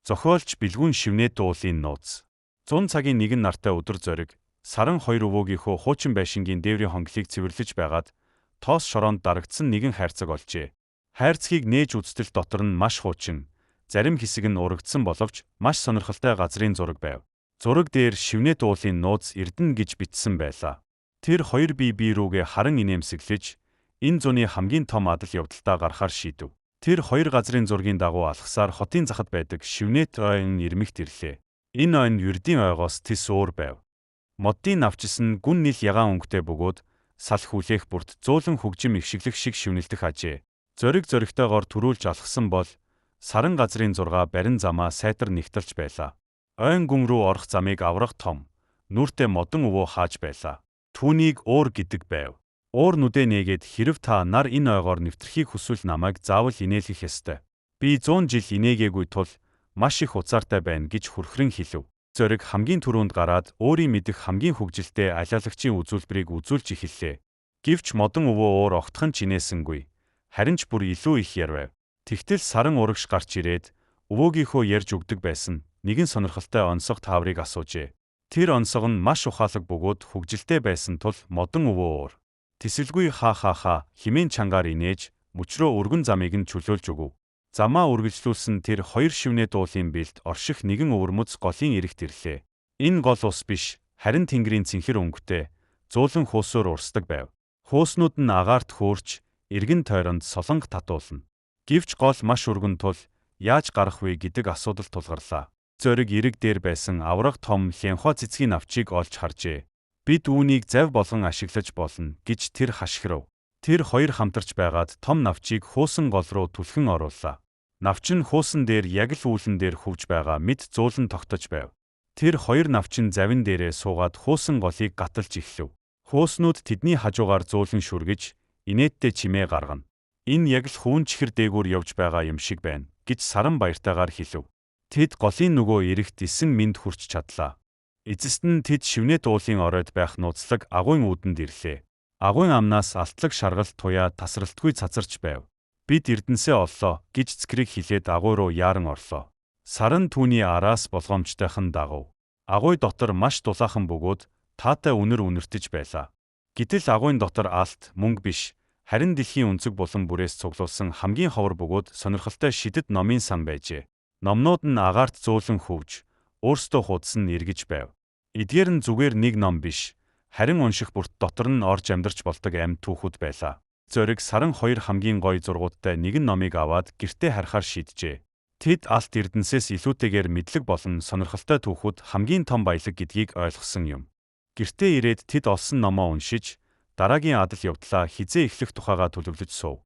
Зохиолч Бэлгүүн Шивнээд уулын нууц. 100 цагийн нэгэн нартай өдөр зориг, Саран хоёр өвөөгийнхөө хуучин байшингийн дээврийн хонглыг цэвэрлэж байгаад тоос шороонд дарагдсан нэгэн хайрцаг олжээ. Хайрцгийг нээж үзтэл дотор нь маш хуучин, зарим хэсэг нь урагдсан боловч маш сонирхолтой газрын зураг байв. Зураг дээр Шивнээд уулын нууц Эрдэнэ гэж бичсэн байлаа. Тэр хоёр бие рүүгээ харан инээмсэглэж, энэ зуны хамгийн том адал явдалтаа гаргахаар шийдэв. Тэр хоёр газрын зургийн дагуу алхсаар хотын захад байдаг Шивнээд ойн ирмэгт ирлээ. Энэ ойн Ердийн ойгоос тис өөр байв. Моддын навчис нь гүн нил ягаан өнгөтэй бөгөөд сал хүлээх бүрт зөөлөн хөгжим ившиглэх шиг шивнэлдэх ажээ. Зоригтойгоор төрүүлж алхсан бол саран газрын зургаа барин замаа сайтар нэгтэлж байлаа. Ойн гүн рүү орох замыг аврах том, нүртэй модон өвөө хааж байлаа. Түүнийг уур гэдэг байв. Уур нүдэ нээгээд хэрв та нар энэ ойгоор нэвтрхийг хүсвэл намайг заавал инээлгэх ёстой. Би 100 жил инээгээгүй тул маш их уцаартай байна гэж хүрхрэн хэлв. Зориг хамгийн түрүүнд гараад өөрийн мэдих хамгийн хөгжилтэй алиалагчийн үзүүлбэрийг үзүүлж эхэллээ. Гэвч модон өвөө уур огтхон ч инээсэнгүй. Харин ч бүр илүү их ярвав. Тэгтэл саран урагш гарч ирээд өвөөгийнхөө ярьж өгдөг байсан нэгэн сонирхолтой онцгой тааврыг асуужээ. Тэр онцгой нь маш ухаалаг бөгөөд хөгжилтэй байсан тул модон өвөө уур "Тэсэлгүй хаа химэн чангаар инээж мөчрөө өргөн замыг нь чөлөөлж өгөв." Замаа үргэлжлүүлсэн тэр хоёр Шивнээд уулын бэлд орших нэгэн өвөрмөц голын эрэгт ирлээ. Энэ гол ус биш, харин тэнгэрийн цэнхэр өнгөтэй, зөөлөн хуусаар урсдаг байв. Хууснууд нь агаарт хөөрч, эргэн тойронд солонго татуулна. Гэвч гол маш өргөн тул яаж гарах вэ гэдэг асуудал тулгарлаа. Зориг эрэг дээр байсан аврах том лянхуа цэцгийн навчийг олж харжээ. Бид үүнийг зав болгон ашиглаж болно гэж тэр хашгирав. Тэр хоёр хамтарч байгаад том навчийг хуусан гол руу түлхэн оруулаа. Навч нь хуусан дээр яг л үүлэн дээр хөвж байгаа мэт зөөлөн тогтож байв. Тэр хоёр навчин завин дээрээ суугаад хуусан голыг гаталж эхлэв. Хууснууд тэдний хажуугаар зөөлөн шүргэж, инээдтэй чимээ гаргана. Энэ яг л хүүн чихэр дээгүүр явж байгаа юм шиг байна гэж саран баяртайгаар хэлв. Тэд голын нөгөө эрэгт исэн мэнд хүрч чадлаа. Эцэст нь тэд Шивнээд уулын оройд байх нууцлаг агуйн үүдэнд ирлээ. Агуйн амнаас алтлаг шаргалт туяа тасралтгүй цацарч байв. Бид Эрдэнэсээ оллоо гэж цэцгэрийг хилээд агуй руу яаран орлоо. Саран түүний араас болгоомжтойхон дагав. Агуй дотор маш дулаахан бөгөөд таатай үнэр үнэртэж байлаа. Гэтэл агуйн дотор алт, мөнгө биш, харин дэлхийн өнцөг булан бүрээс цуглуулсан хамгийн ховор бөгөөд сонирхолтой шидэд номын сан байжээ. Номнууд нь агаарт зөөлөн хөвж, өөрсдөө хуудсан эргэж байв. Эдгээр нь зүгээр нэг ном биш, харин унших бүрт дотор нь орж амьдарч болдог амьд түүхүүд байлаа. Зориг саран хоёр хамгийн гоё зургуудтай нэгэн номыг аваад гэртээ харахаар шийджээ. Тэд алт Эрдэнэсээс илүүтэйгээр мэдлэг болон сонирхолтой түүхүүд хамгийн том баялаг гэдгийг ойлгосон юм. Гэртээ ирээд тэд олсон номоо уншиж, дараагийн адал явдлаа хизээ эхлэх тухайгаа төлөвлөж суув.